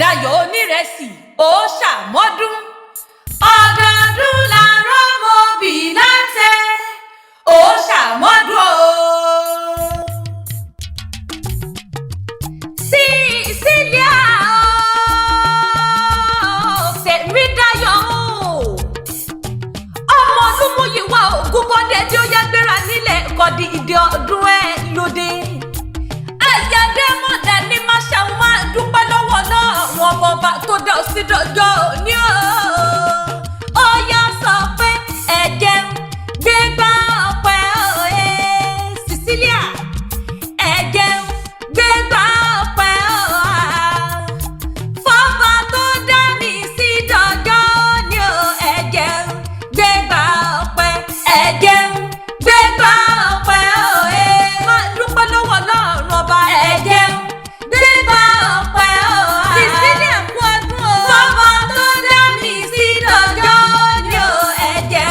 Dayo Oniresi ó ṣàmọ́dún ọdọọdún la rọ́mọ bí láṣẹ ó ṣàmọ́dún o. Sílíà tèmi Dayo ọmọ olúmúyìwá ògúnbọdẹ tí ó yá gbéra nílẹ̀ kọ́dí ìdí ọdún ẹ̀ lóde. Ayádámọ̀dá ní máa ṣàwọn máa dúpẹ́ lọ́wọ́ náà wọn bọba tó dá ọ sí dọjọ́ ní o. Ó yá sọ pé ẹ̀jẹ̀ gbégbá ọpẹ́ òye Sílíà ẹ̀jẹ̀ gbégbá ọpẹ́ òye fọ́ba tó dá mi sí dọjọ́ ní o. Ẹ̀jẹ̀ gbégbá ọpẹ́ ẹ̀jẹ̀ gbégbá ọpẹ́ òye máa dúpẹ́ lọ́wọ́ náà ọba ẹ̀jẹ̀ gbégbá ọpẹ́ òye Sílíà kú ọdún o. Fọ́ba tó dá mi sí dọjọ́ ní o. Ẹ̀jẹ̀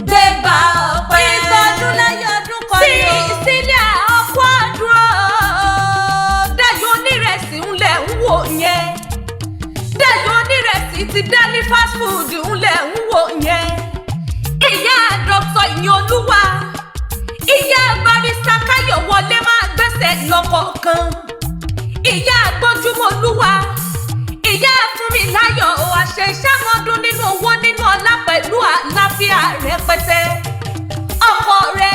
gbégbá ọpẹ́ ìgbọ́dún lẹ́yìn ọdún kan ni o. Sílíà ọkọ ọdún o. Dayo Oniresi ńlẹ̀ ń wò yẹn. Dayo Oniresi ti dání fast food ńlẹ̀ ń wò yẹn. Ìyá dọ́kítọ̀ ìyẹn olúwa ìyá barista káyọ̀ wọlé máa gbẹ́sẹ̀ lọ́kọ̀ọ̀kan. Ìyá gbójúmọ́ olúwa ìyá fún mi láyọ̀ àṣẹ ìṣàmọ́dún nínú owó nínú ọlá pẹ̀lú àlàáfíà rẹpẹtẹ. Ọkọ rẹ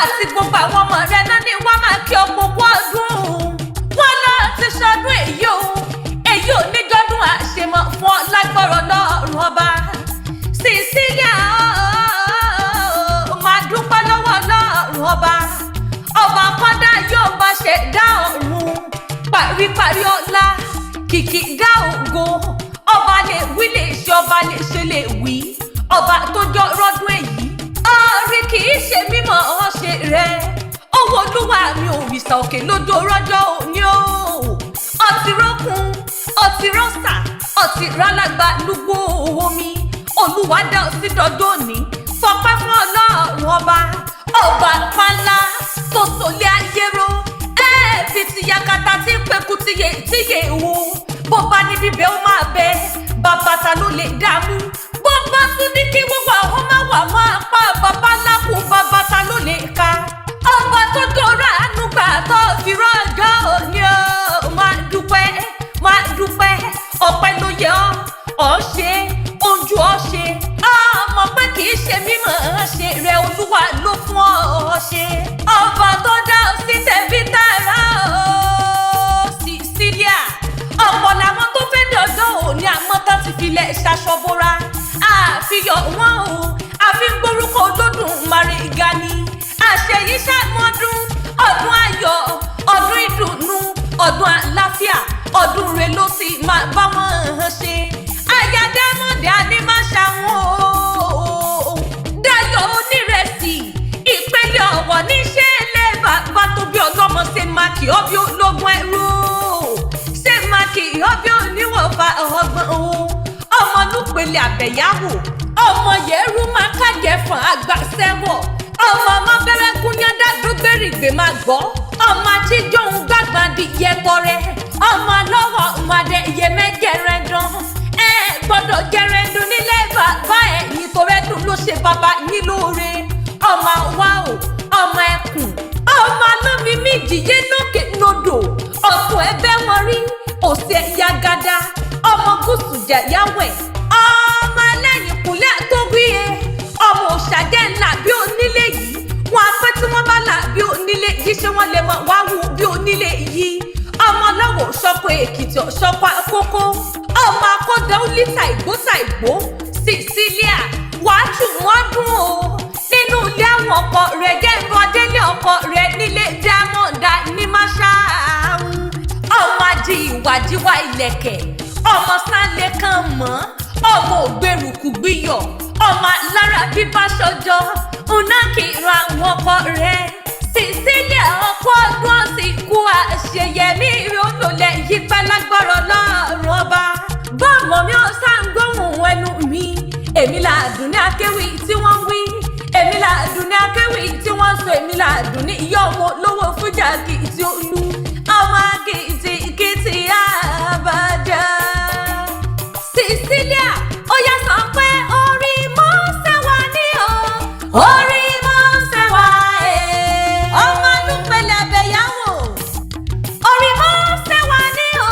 àti gbogbo àwọn ọmọ rẹ náà ni wọ́n máa kí ọ gbogbo ọdún. Wọ́n lọ ti ṣọdún èyí o èyí ò ní jọ́dún àṣemọ̀ fún ọ lágbọ́rọ̀ lọ́rùn ọba. Sílíà máa dúpẹ́ lọ́wọ́ lọ́rùn ọba. Ọba kọ́dá yóò bá ṣe dá ọ̀run paríparí ọlá kìkì dá ògo. Ọba lè wí lè ṣe ọba lè ṣe lè wí. Ọba tó jọ rọ́dún èyí Oriki kì í ṣe mímọ̀ ọ̀ṣẹ̀ rẹ̀. Owó olúwa mi ò rìṣà òkè lódò rọ́jọ́ òní o. Ọtí rọ́kun ọtí rọ́ṣà ọtí rálàgbà lúgbó omi. Olúwa dá ọ sí dọjọ́ òní fọpẹ́ fún ọlọ́run ọba. Ọba pálá tó tòlé ayé ró ẹ̀ẹ́bí ti yakata tí ń pekú tíye wo. Bó bá ní bíbẹ́ ó máa bẹ bàbá ta ló lè dààmú. Bó bá tún ní kí wọ́n wà wọ́n máa wà máa pa bàbá lápò bàbá ta ló lè ka. Ọba tó dọ̀rọ̀ àánú gbà tó fi rọ́jọ́ òní o. Máa dúpẹ́ ọpẹ́ ló yẹ ọ́ ṣe ojú ọ ṣe. Ọmọ pé kì í ṣe mímọ̀ ṣe rẹ olúwa ló fún ọ ṣe. Ọba tó dá ọ sí tẹ̀bí tààrà o. Sílíà ọ̀pọ̀ làwọn tó fẹ́ dọ̀dọ̀ òní àmọ́ tó ti filẹ̀ ṣaṣọ́bóra. Àfihàn wọn o àfi ń gbórúkọ Olódùmarè ga ni. Àṣeyí ṣàmọ́dún ọdún ayọ̀ ọdún ìdùnnú ọdún àlàáfíà ọdún rẹ ló sì máa bá wọn ṣe. Ayádámọ̀dá ní máa ṣàwọn o. Dayo Oniresi ìpele ọ̀wọ̀ níṣẹ́ ilé bàbá tó bí ọlọ́mọ ṣe máa kì ọ́ bí ológun ẹrú. Ṣé máa kì ọ́ bí oníwọ̀nba ọgbọ̀n o. Ọmọ lúpele àbẹ̀yáwò ọmọ yẹ̀rú máa kájẹ fún àgbà sẹ́wọ̀. Ọmọ bẹ̀rẹ̀ kúnyádá gbégbèrègbè máa gbọ́. Ọmọ àtijọ́ ń gbàgbàdì yẹtọrẹ. Ọmọ lọ́wọ́ ọmọdé yẹmẹ́jẹrẹ dán. Gbọ́dọ̀ jẹrẹndun nílé bàbá ẹ̀ nítorí ẹ̀dùn ló ṣe bàbá yín lóore. Ọmọ wa o ọmọ ẹkùn ọmọ alómi méjì yé lókè lódò. Ọ̀tún ẹbẹ́ wọn rí òsì ẹ̀yà gada. Ọmọ gúúsù jẹ̀yàwẹ̀ ọmọ ẹlẹ́yìn kúnlẹ̀ tó wíye. Ọmọ òṣàjẹ́ ńlá bí onílé yìí. Wọn apẹ́ tí wọ́n bá là bí onílé yìí ṣé wọ́n lè mọ̀ wá wù bí onílé yìí. Ọmọ lọ́wọ́ ṣọ́kọ Èkìtì ọ̀ṣọ́kọ àkókò. Ọmọ akọ́dọ̀ lítà ìgbó Sílíà wàá tù wọ́n dùn o. Nínú ilé àwọn ọkọ rẹ̀ gẹ́gẹ́ délé ọkọ rẹ̀ nílé Dámọ̀dá ní Máṣáàmù. Ọmọ ajì ìwàjíwá ìlẹ̀kẹ̀ ọmọ sálẹ̀ kan mọ́ ọmọ ògbérùkù gbìyọ̀ ọmọ lára bíbá ṣọjọ́ ọ̀nà kìíra àwọn ọkọ rẹ̀. Sílíà ọkọ ọdún ọ̀sìnkú àṣeyẹmí ìrònúlẹ̀ yípa lágbọ́rọ̀ lọ́rùn ọba. Bọ́ọ̀mọ̀ mi ò sáǹgbóhùn ẹnu mi. Èmi làdùn ní akéwì tí wọ́n wí. Èmi làdùn ní akéwì tí wọ́n sọ. Èmi làdùn ní ìyá ọmọ olówó fújà kìtì olú. Ọmọ kìtì àbájá. orí mọ́ sẹ́wà ọmọ Ìpele abẹ́yàwó orí mọ́ sẹ́wà ní o.